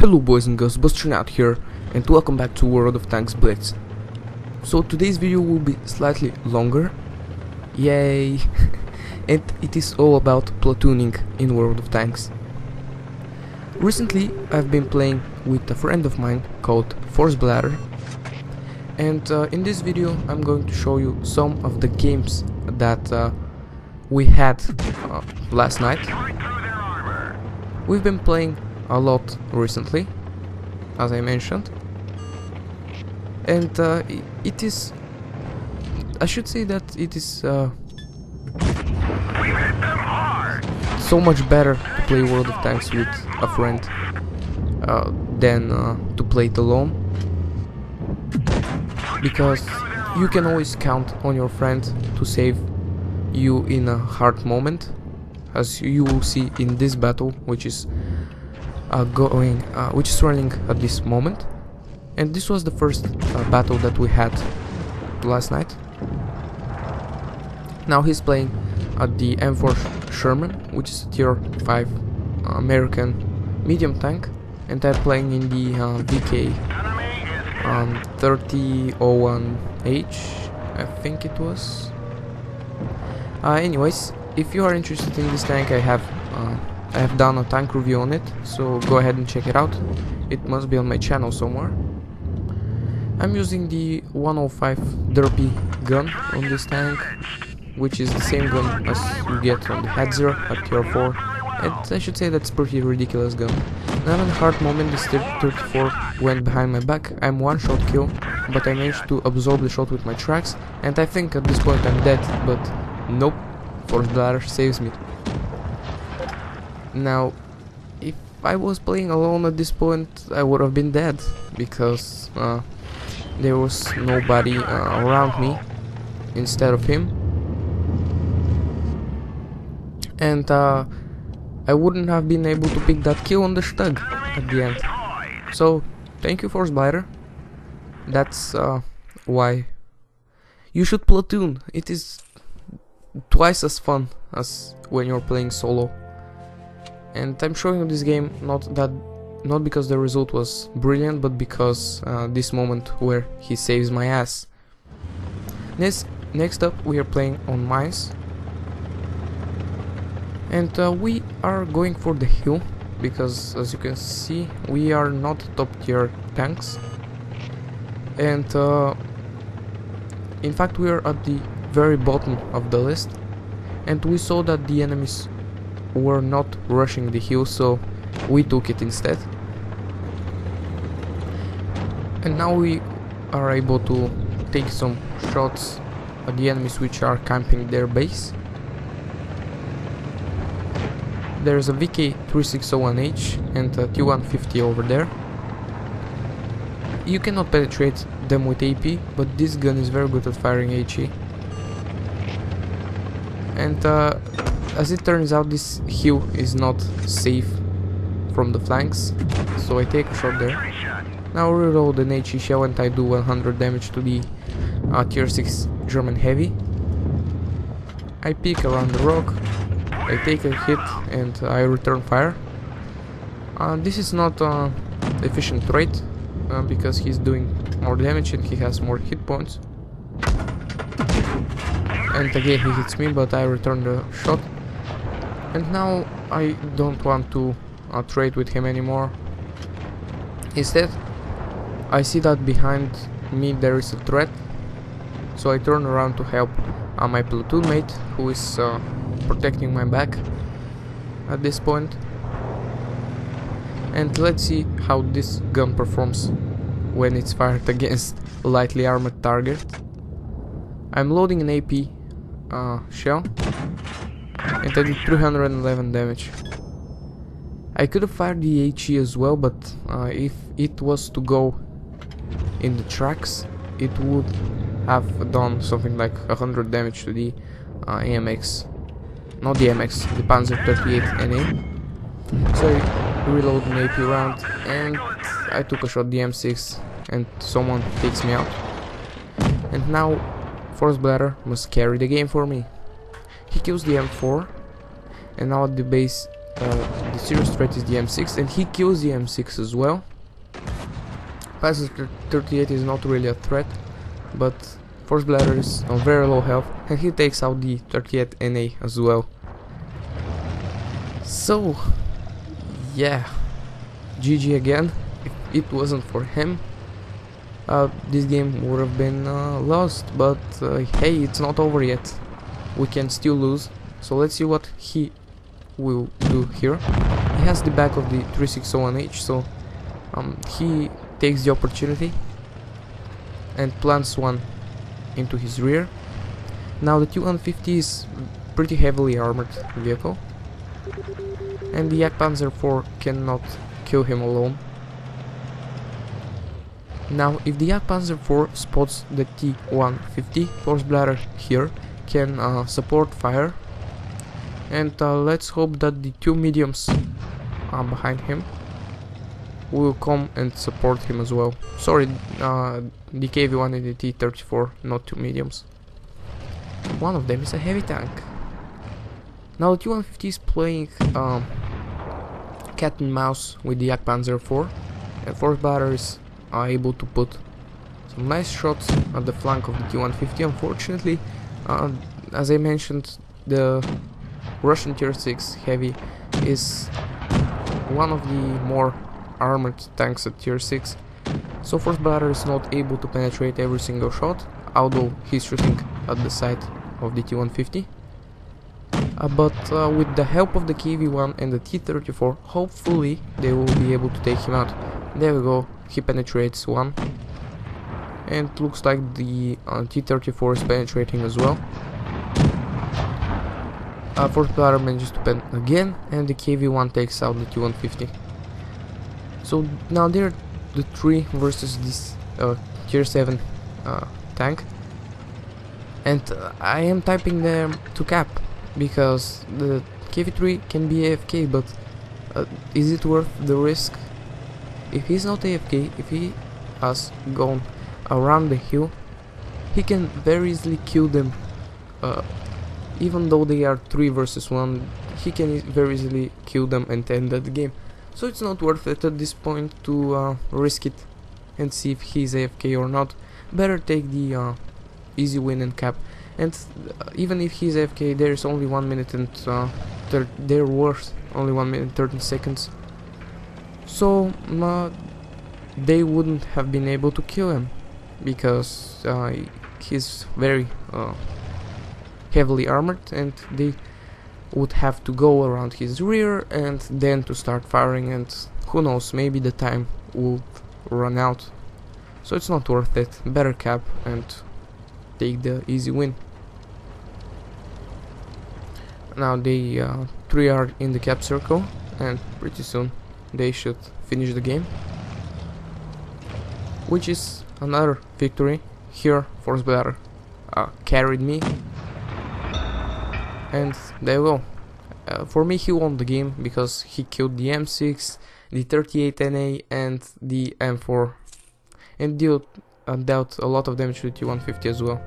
Hello boys and girls, Busternaut here, and welcome back to World of Tanks Blitz. So today's video will be slightly longer, yay, and it is all about platooning in World of Tanks. Recently I've been playing with a friend of mine called forcebladder, and in this video I'm going to show you some of the games that we had last night. We've been playing a lot recently, as I mentioned, and it is, I should say that it is so much better to play World of Tanks with a friend than to play it alone, because you can always count on your friend to save you in a hard moment, as you will see in this battle, which is running at this moment. And this was the first battle that we had last night. Now he's playing at the M4 Sherman, which is a tier 5 American medium tank, and I'm playing in the VK 3001H, I think it was. Anyways, if you are interested in this tank, I have done a tank review on it, so go ahead and check it out. It must be on my channel somewhere. I'm using the 105 derpy gun on this tank, which is the same gun as you get on the Headzer at tier 4, and I should say that's pretty ridiculous gun. Now in a hard moment, this tier 34 went behind my back. I'm one shot kill, but I managed to absorb the shot with my tracks, and I think at this point I'm dead, but nope, forcebladder saves me. Now, if I was playing alone at this point, I would have been dead, because there was nobody around me instead of him, and I wouldn't have been able to pick that kill on the Stug at the end. So, thank you, forcebladder. That's why you should platoon. It is twice as fun as when you're playing solo. And I'm showing you this game not because the result was brilliant, but because this moment where he saves my ass. Next up, we are playing on mines, and we are going for the hill, because as you can see, we are not top tier tanks, and in fact we are at the very bottom of the list, and we saw that the enemies were not rushing the hill, so we took it instead. And now we are able to take some shots at the enemies which are camping their base. There's a VK 361H and a T150 over there. You cannot penetrate them with AP, but this gun is very good at firing HE. And as it turns out, this hill is not safe from the flanks, so I take a shot there. Now reload an HE shell and I do 100 damage to the tier 6 German heavy. I peek around the rock, I take a hit and I return fire. This is not an efficient trait, because he's doing more damage and he has more hit points. And again he hits me, but I return the shot. And now I don't want to trade with him anymore. Instead, I see that behind me there is a threat, so I turn around to help my platoon mate, who is protecting my back at this point. And let's see how this gun performs when it's fired against a lightly armored target. I'm loading an AP shell, and I did 311 damage. I could have fired the HE as well, but if it was to go in the tracks, it would have done something like 100 damage to the AMX. Not the MX, the Panzer 38 NA. So I reload an AP round, and I took a shot the M6, and someone takes me out. And now forcebladder must carry the game for me. He kills the M4, and now at the base the serious threat is the M6, and he kills the M6 as well. Panzer 38 is not really a threat, but forcebladder is on very low health, and he takes out the 38 NA as well. So yeah, GG again. If it wasn't for him, this game would have been lost, but hey, it's not over yet. We can still lose, so let's see what he will do here. He has the back of the 361H, so he takes the opportunity and plants one into his rear. Now the T-150 is pretty heavily armored vehicle, and the Jagdpanzer IV cannot kill him alone. Now if the Jagdpanzer IV spots the T-150, forcebladder here can support fire, and let's hope that the two mediums behind him will come and support him as well. Sorry, the KV-1 and the T-34, not two mediums. One of them is a heavy tank. Now the T-150 is playing cat and mouse with the Jagdpanzer IV, and forcebadders are able to put some nice shots at the flank of the T-150. Unfortunately, as I mentioned, the Russian Tier 6 heavy is one of the more armored tanks at Tier 6, so forcebladder is not able to penetrate every single shot, although he's shooting at the side of the T-150. But with the help of the KV-1 and the T-34, hopefully they will be able to take him out. There we go, he penetrates one, and looks like the T-34 is penetrating as well. Forcebladder manages to pen again, and the KV-1 takes out the T-150. So now they're the 3 versus this Tier 7 tank, and I am typing them to cap, because the KV-3 can be AFK, but is it worth the risk? If he's not AFK, if he has gone around the hill, he can very easily kill them. Even though they are 3 versus 1, he can very easily kill them and end the game. So it's not worth it at this point to risk it and see if he's AFK or not. Better take the easy win and cap. And even if he's AFK, there is only 1 minute and they're worth only 1 minute and 30 seconds. So they wouldn't have been able to kill him, because he's very heavily armored, and they would have to go around his rear and then to start firing, and who knows, maybe the time would run out. So it's not worth it. Better cap and take the easy win. Now they 3 are in the cap circle, and pretty soon they should finish the game, which is another victory. Here forcebladder carried me, and there we go. For me, he won the game because he killed the M6, the 38 NA, and the M4, and dealt a lot of damage to the T-150 as well.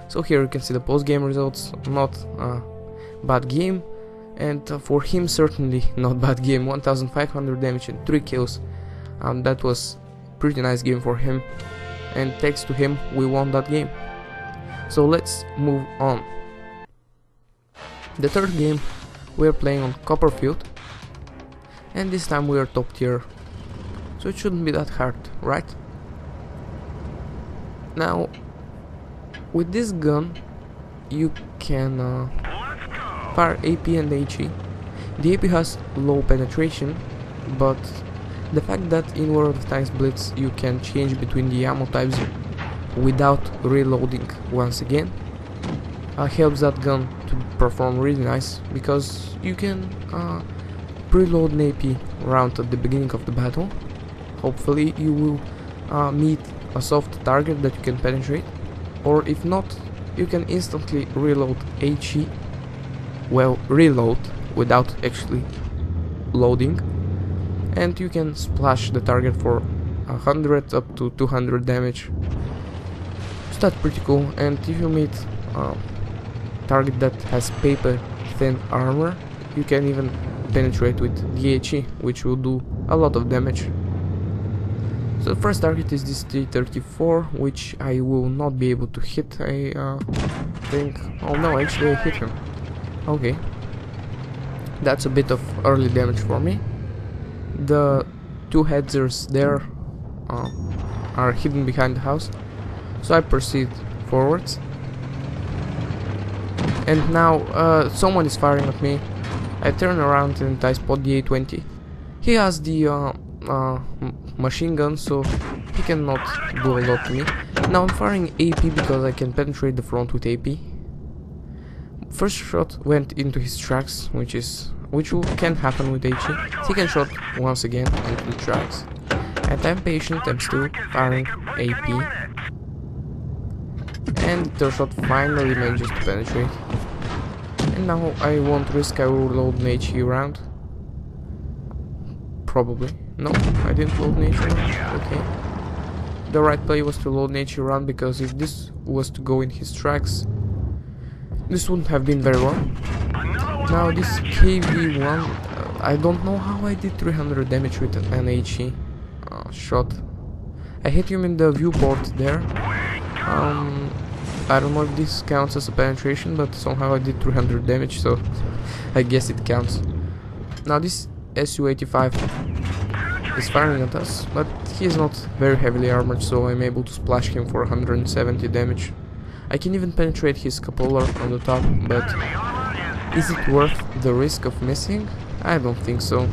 So here you can see the post-game results. Not a bad game, and for him certainly not bad game. 1500 damage and 3 kills. That was pretty nice game for him, and thanks to him we won that game. So let's move on. The third game we are playing on Copperfield, and this time we are top tier, so it shouldn't be that hard, right? Now with this gun you can fire AP and HE. The AP has low penetration, but the fact that in World of Tanks Blitz you can change between the ammo types without reloading once again helps that gun to perform really nice, because you can preload an AP round at the beginning of the battle. Hopefully you will meet a soft target that you can penetrate, or if not, you can instantly reload HE, well, reload without actually loading, and you can splash the target for 100 up to 200 damage. So that's pretty cool. And if you meet target that has paper thin armor, you can even penetrate with the HE, which will do a lot of damage. So the first target is this T-34, which I will not be able to hit, I think. Oh no, actually I hit him. Okay. That's a bit of early damage for me. The two headsers there are hidden behind the house, so I proceed forwards. And now someone is firing at me. I turn around and I spot the A-20. He has the machine gun, so he cannot do a lot to me. Now I'm firing AP because I can penetrate the front with AP. First shot went into his tracks, which can happen with HE. Second shot once again into the tracks. And I'm patient, I'm still firing AP. And the third shot finally manages to penetrate. And now I won't risk, I will load an HE round. Probably. No, I didn't load an HE round. Okay. The right play was to load an HE round, because if this was to go in his tracks, this wouldn't have been very well. Now this KV-1, I don't know how I did 300 damage with an HE shot. I hit him in the viewport there. I don't know if this counts as a penetration, but somehow I did 300 damage, so I guess it counts. Now this Su-85 is firing at us, but he is not very heavily armored, so I'm able to splash him for 170 damage. I can even penetrate his cupola on the top, but is it worth the risk of missing? I don't think so.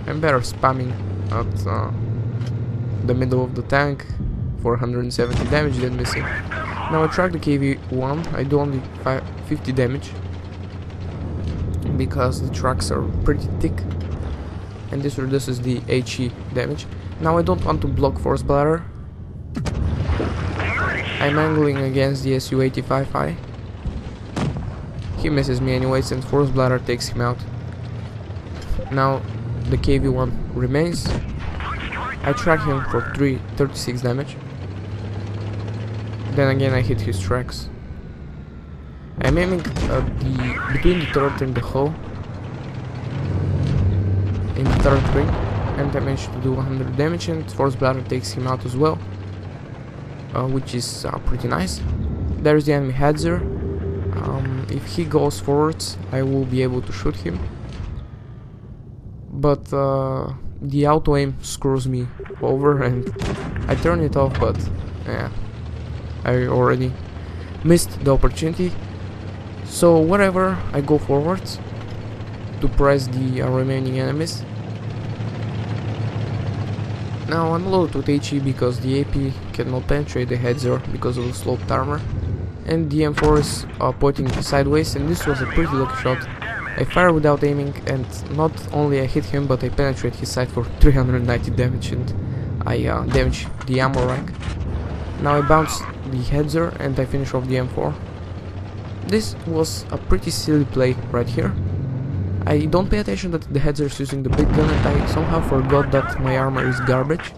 I'm better spamming at the middle of the tank for 170 damage than missing. Now I track the KV-1, I do only 50 damage, because the tracks are pretty thick, and this reduces the HE damage. Now I don't want to block forcebladder. I'm angling against the Su-85I. He misses me anyways, and forcebladder takes him out. Now the KV-1 remains. I track him for 36 damage. Then again I hit his tracks. I'm aiming between the turret and the hull, in the turret ring, and I managed to do 100 damage, and forcebladder takes him out as well, which is pretty nice. There's the enemy headser. If he goes forwards, I will be able to shoot him, but the auto aim screws me over, and I turn it off, but yeah, I already missed the opportunity. So whatever, I go forwards to press the remaining enemies. Now I'm loaded with HE because the AP cannot penetrate the headser because of the sloped armor, and the M4 is pointing sideways, and this was a pretty lucky shot. I fire without aiming, and not only I hit him, but I penetrate his side for 390 damage, and I damage the ammo rack. Now I bounce the headser and I finish off the M4. This was a pretty silly play right here. I don't pay attention that the headser is using the big gun, and I somehow forgot that my armor is garbage.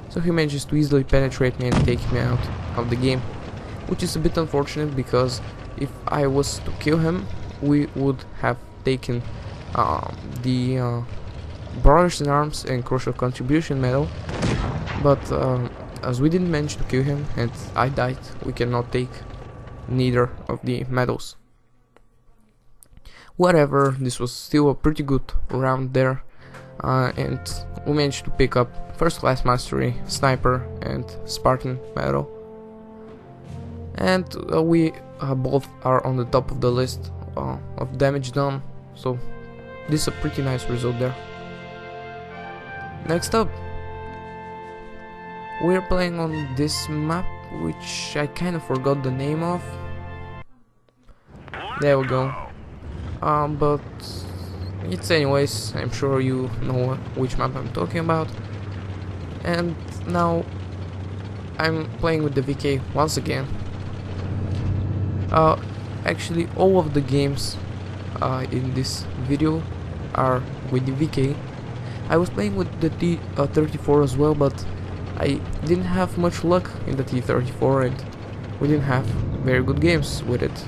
So he manages to easily penetrate me and take me out of the game, which is a bit unfortunate, because if I was to kill him, we would have taken the Brothers in Arms and Crucial Contribution medal, but as we didn't manage to kill him and I died, we cannot take neither of the medals. Whatever, this was still a pretty good round there, and we managed to pick up First Class Mastery, Sniper and Spartan medal, and we both are on the top of the list of damage done, so this is a pretty nice result there. Next up, we're playing on this map, which I kind of forgot the name of. There we go. But it's anyways, I'm sure you know which map I'm talking about. And now I'm playing with the VK once again. Actually, all of the games in this video are with the VK. I was playing with the T-34 as well, but I didn't have much luck in the T-34, and we didn't have very good games with it.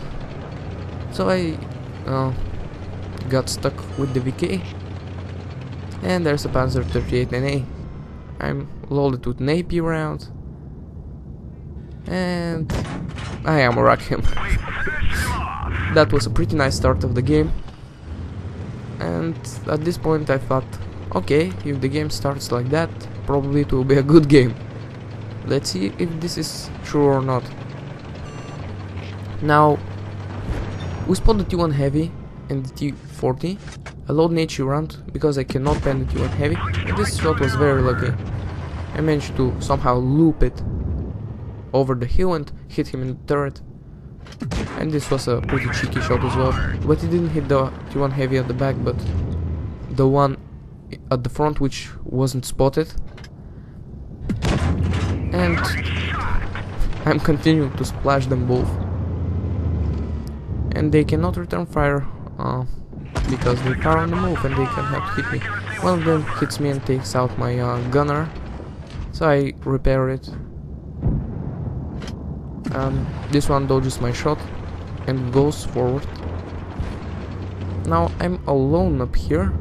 So I got stuck with the VK. And there's a Panzer 38 NA. I'm loaded with an AP round. And I am wreck him. That was a pretty nice start of the game. And at this point I thought, okay, if the game starts like that, probably it will be a good game. Let's see if this is true or not. Now, we spot the T1 Heavy and the T40. I load an HE round because I cannot pen the T1 Heavy, and this shot was very lucky. I managed to somehow loop it over the hill and hit him in the turret. And this was a pretty cheeky shot as well, but it didn't hit the T1 Heavy at the back, but the one at the front, which wasn't spotted. And I'm continuing to splash them both, and they cannot return fire because they are on the move and they can have to hit me. One of them hits me and takes out my gunner, so I repair it. This one dodges my shot and goes forward. Now I'm alone up here,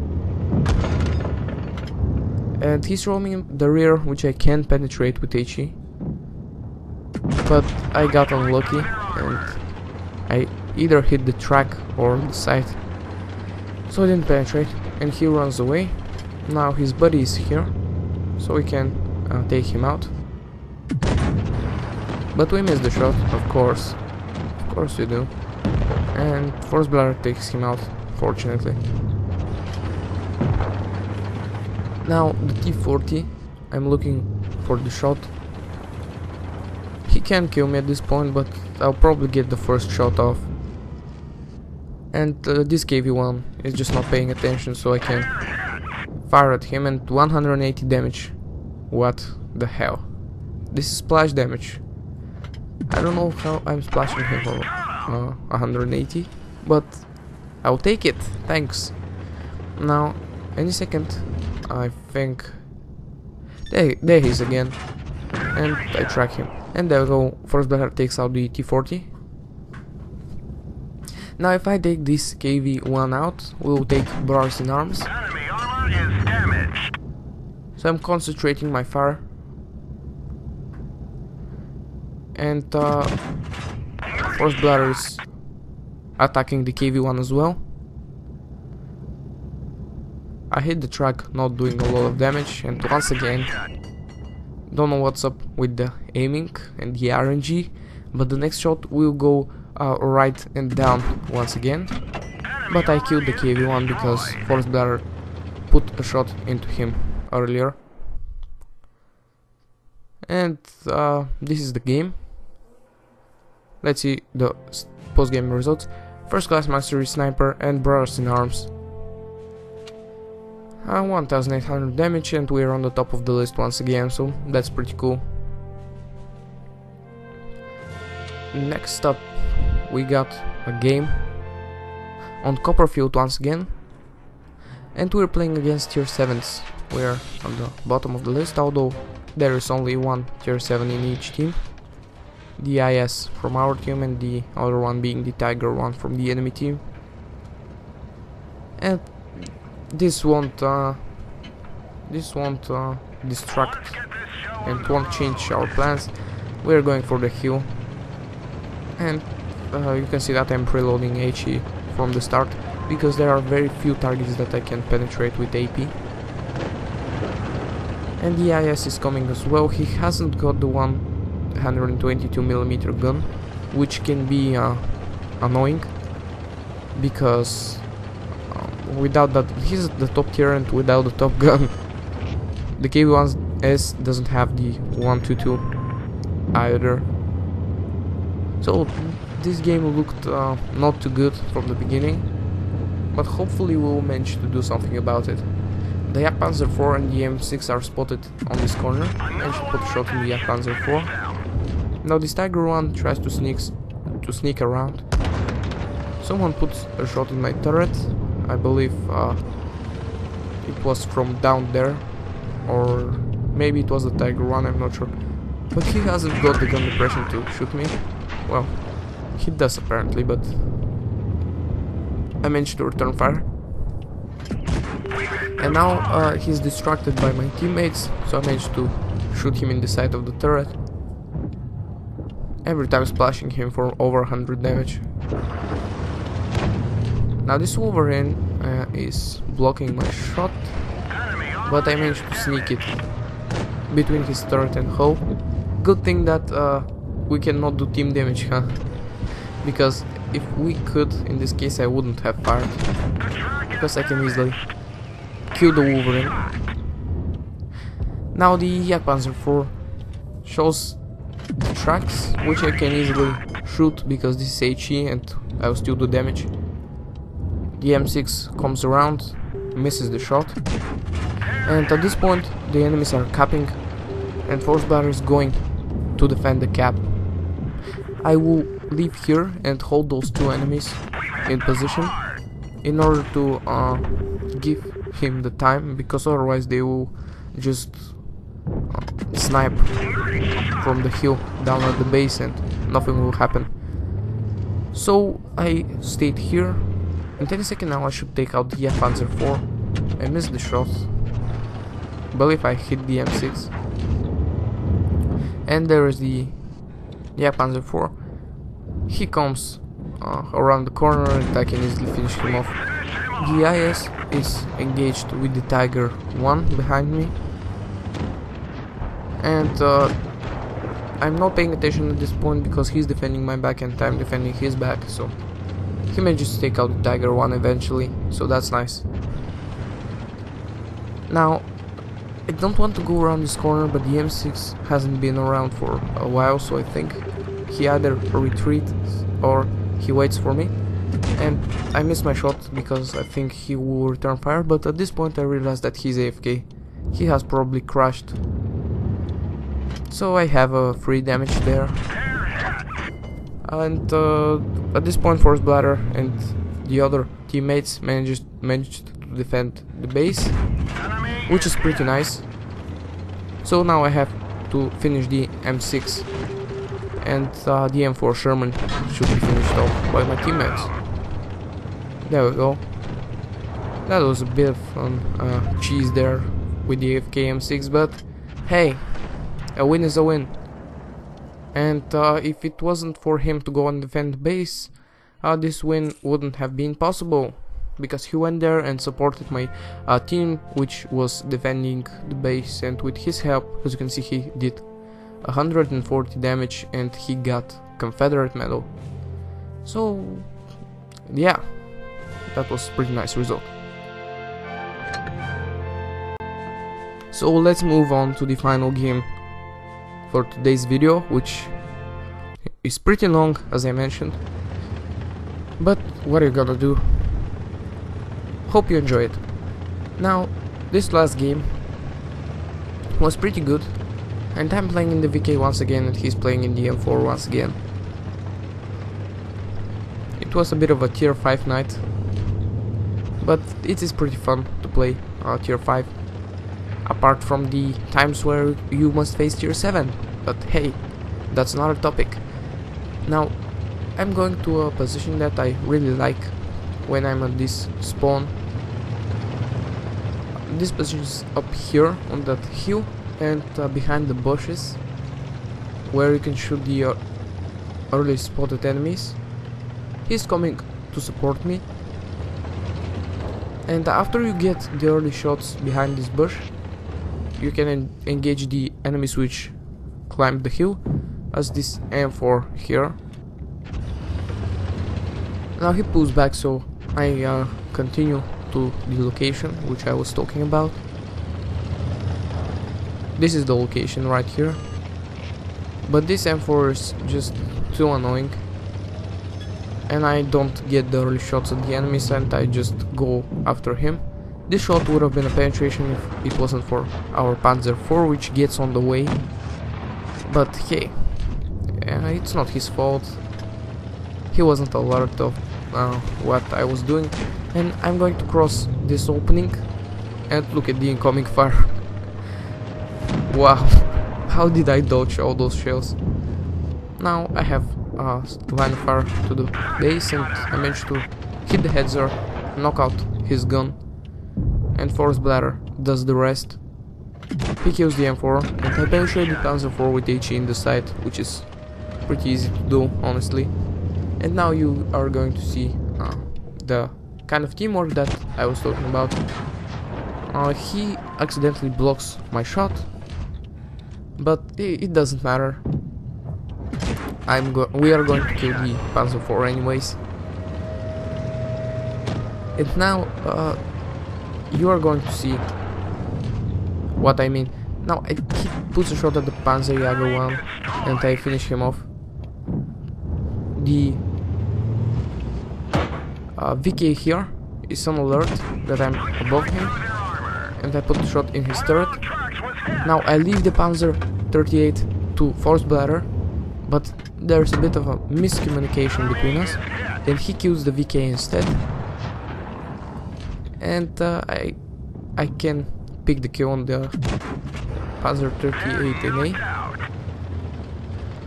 and he's roaming the rear, which I can penetrate with HE, but I got unlucky and I either hit the track or the side, so I didn't penetrate, and he runs away. Now his buddy is here, so we can take him out. But we missed the shot, of course we do, and forcebladder takes him out, fortunately. Now the T40, I'm looking for the shot. He can't kill me at this point, but I'll probably get the first shot off. And this KV-1 is just not paying attention, so I can fire at him, and 180 damage. What the hell? This is splash damage. I don't know how I'm splashing him for 180, but I'll take it, thanks. Now, any second, I think... There he is again, and I track him. And there we go, forcebladder takes out the T40. Now if I take this KV-1 out, we'll take bars in arms. Enemy armor is damaged. So I'm concentrating my fire. And forcebladder is attacking the KV-1 as well. I hit the track, not doing a lot of damage, and once again, don't know what's up with the aiming and the RNG, but the next shot will go right and down once again. But I killed the KV-1 because forcebladder put a shot into him earlier. And this is the game. Let's see the post-game results. First class mastery sniper and brothers in arms. 1800 damage, and we're on the top of the list once again, so that's pretty cool. Next up, we got a game on Copperfield once again, and we're playing against tier 7s. We're on the bottom of the list, although there is only one tier 7 in each team. The IS from our team and the other one being the Tiger one from the enemy team. And this won't distract and won't change our plans. We're going for the hill, and you can see that I'm preloading HE from the start because there are very few targets that I can penetrate with AP. And the IS is coming as well. He hasn't got the 122mm gun, which can be annoying because without that, he's the top tier, and without the top gun, the KV-1S doesn't have the 122 either. So this game looked not too good from the beginning, but hopefully we'll manage to do something about it. The Panzer 4 and the M6 are spotted on this corner, and should put a shot in the Panzer 4. Now this Tiger 1 tries to sneak around. Someone puts a shot in my turret. I believe it was from down there, or maybe it was the Tiger 1, I'm not sure. But he hasn't got the gun depression to shoot me. Well, he does apparently, but I managed to return fire. And now he's distracted by my teammates, so I managed to shoot him in the side of the turret. Every time splashing him for over 100 damage. Now this Wolverine is blocking my shot, but I managed to sneak it between his turret and hull. Good thing that we cannot do team damage, huh? Because if we could, in this case I wouldn't have fired, because I can easily kill the Wolverine. Now the Panzer IV shows the tracks, which I can easily shoot because this is HE and I will still do damage. The M6 comes around, misses the shot, and at this point the enemies are capping and forcebladder is going to defend the cap. I will leave here and hold those two enemies in position in order to give him the time, because otherwise they will just snipe from the hill down at the base and nothing will happen. So I stayed here. In 10 seconds now I should take out the Panzer IV. I missed the shot. I believe I hit the M6. And there is the Panzer IV. He comes around the corner and I can easily finish him off. The IS is engaged with the Tiger 1 behind me. And I'm not paying attention at this point because he's defending my back and I'm defending his back, so he manages to take out the Tiger 1 eventually, so that's nice. Now, I don't want to go around this corner, but the M6 hasn't been around for a while, so I think he either retreats or he waits for me. And I missed my shot because I think he will return fire, but at this point I realized that he's AFK. He has probably crashed. So I have a free damage there. And at this point forcebladder and the other teammates managed to defend the base, which is pretty nice. So now I have to finish the M6, and the M4 Sherman should be finished off by my teammates. There we go. That was a bit of cheese there with the AFK M6, but hey, a win is a win. And if it wasn't for him to go and defend the base, this win wouldn't have been possible, because he went there and supported my team, which was defending the base, and with his help, as you can see, he did 140 damage and he got Confederate medal. So yeah, that was a pretty nice result. So let's move on to the final game for today's video, which is pretty long, as I mentioned, but what are you gonna do? Hope you enjoy it. Now, this last game was pretty good, and I'm playing in the VK once again and he's playing in the M4 once again. It was a bit of a tier 5 night, but it is pretty fun to play tier 5, apart from the times where you must face tier 7, but hey, that's not a topic. Now, I'm going to a position that I really like when I'm at this spawn. This position is up here on that hill and behind the bushes, where you can shoot the early spotted enemies. He's coming to support me, and after you get the early shots behind this bush, you can engage the enemies which climb the hill, as this M4 here. Now he pulls back, so I continue to the location which I was talking about. This is the location right here, but this M4 is just too annoying, and I don't get the early shots at the enemies and I just go after him. This shot would have been a penetration if it wasn't for our Panzer IV, which gets on the way, but hey, it's not his fault. He wasn't alert of what I was doing, and I'm going to cross this opening and look at the incoming fire. Wow, how did I dodge all those shells? Now I have line of fire to the base and I managed to hit the headser, knock out his gun, and forcebladder does the rest. He kills the M4, and I penetrate the Panzer IV with HE in the side, which is pretty easy to do, honestly. And now you are going to see the kind of teamwork that I was talking about. He accidentally blocks my shot, but it doesn't matter. We are going to kill the Panzer IV anyways. And now you are going to see what I mean. Now he puts a shot at the Panzer Jager 1 and I finish him off. The VK here is on alert that I'm above him, and I put the shot in his turret. Now I leave the Panzer 38 to forcebladder, but there's a bit of a miscommunication between us. Then he kills the VK instead, and I can pick the kill on the Panzer 38 NA.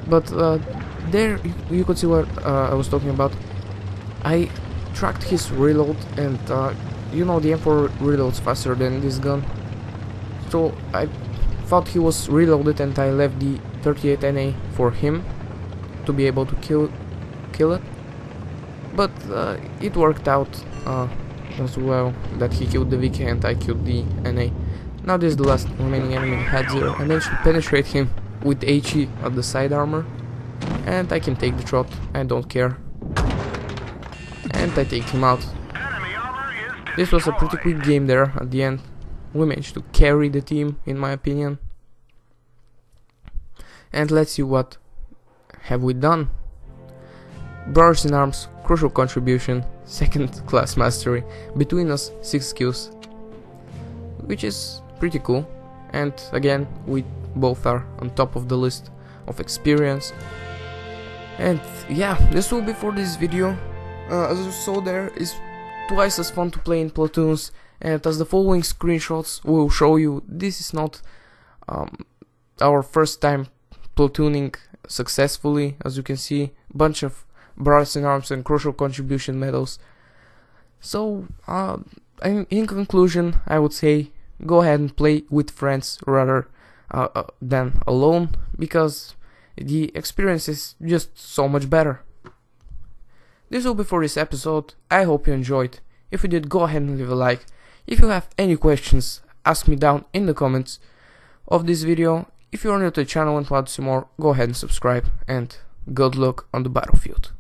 But there you could see what I was talking about. I tracked his reload, and you know, the M4 reloads faster than this gun, so I thought he was reloaded and I left the 38 NA for him to be able to kill it. But it worked out as well that he killed the VK and I killed the NA. Now this is the last remaining enemy in Head 0. I managed to penetrate him with HE at the side armor, and I can take the shot, I don't care. And I take him out. This was a pretty quick game there at the end. We managed to carry the team, in my opinion. And let's see what have we done. Brothers in Arms, crucial contribution, second class mastery, between us 6 kills, which is pretty cool. And again, we both are on top of the list of experience. And yeah, this will be for this video. As you saw, there is twice as fun to play in platoons, and as the following screenshots will show you, this is not our first time platooning successfully. As you can see, bunch of Brothers in Arms and crucial contribution medals. So in conclusion, I would say go ahead and play with friends rather than alone, because the experience is just so much better. This will be for this episode. I hope you enjoyed. If you did, go ahead and leave a like. If you have any questions, ask me down in the comments of this video. If you are new to the channel and want to see more, go ahead and subscribe, and good luck on the battlefield.